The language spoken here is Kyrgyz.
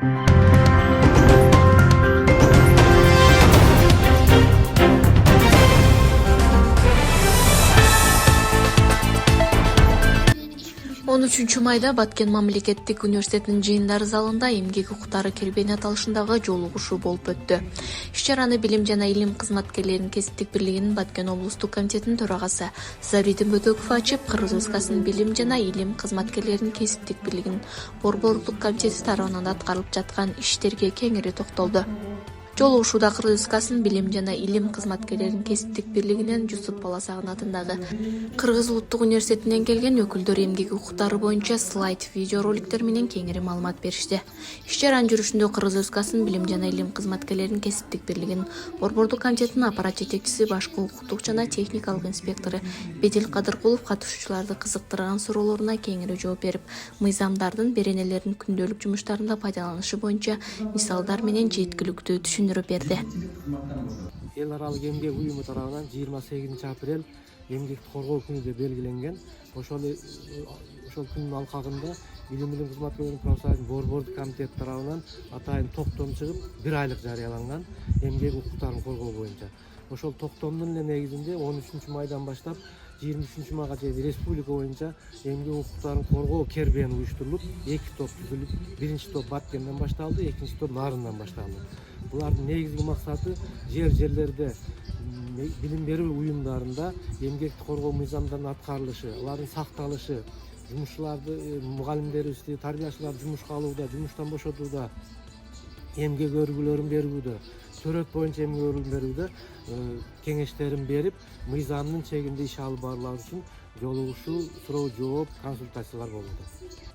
Он 3 майда Баткен мамлекеттик университетинин жыйындар залында эмгек укуктары кербени аталышындагы жолугушуу болуп өттү. Иш-чараны Билим жана илим кызматкерлеринин кесиптик бирлигинин Баткен облустук комитетинин төрагасы Завридин Бөтөков ачып, Кыргыз Республикасынын Билим жана илим кызматкерлеринин кесиптик бирлигинин борборуктук комитети тарабынан аткарылып жаткан иштерге кеңири токтолду. Жолугушууда Кыргыз Республикасынын Билим жана илим кызматкерлеринин кесиптик бирлигинен Жусуп Баласагын атындагы Кыргыз улуттук университетинен келген өкүлдөр эмгек укуктары боюнча слайд видео роликтер менен кеңири маалымат беришти. Иш-чаранын жүрүшүндө Кыргыз Республикасынын Билим жана илим кызматкерлеринин кесиптик бирлигинин борбордук комитетинин аппарат жетекчиси, башкы укуктук жана техникалык инспектору Бедил Кадыркулов катышуучуларды кызыктырган суроолоруна кеңири жооп берип, мыйзамдардын беренелерин күндөлүк жумуштарында пайдаланышы боюнча мисалдар менен жеткиликтүү түшүндүрүп берди. Эл аралык эмгек уюму тарабынан 28 апрель эмгекти коргоо күнү деп белгиленген. Ошол күнүн алкагында Билим кызматкерлеринин профсоюзунун борбордук комитети тарабынан атайын токтом чыгып, 1 айлык жарыяланган эмгек укуктарын коргоо боюнча. Ошол токтомдун эле негизинде 13 майдан баштап 23 майга чейин республика боюнча эмгек укуктарын коргоо кербени уюштурулуп, 2 топ түзүлүп, биринчи топ Баткенден башталды, экинчи топ Нарындан башталды. Булардын негизги максаты жерлерде билим берүү уюмдарында эмгекти коргоо мыйзамдарынын аткарылышы, алардын сакталышы, жумушчуларды, мугалимдерибизди, тарбиячыларды жумушка алууда, жумуштан бошотууда, эмгек өргүлөрүн берүүдө, төрөт боюнча эмгек өргүлөрүн берүүдө кеңештерин берип, мыйзамдын чегинде иш алып барулар үчүн жолугушуу, суроо жооп, консультациялар болду.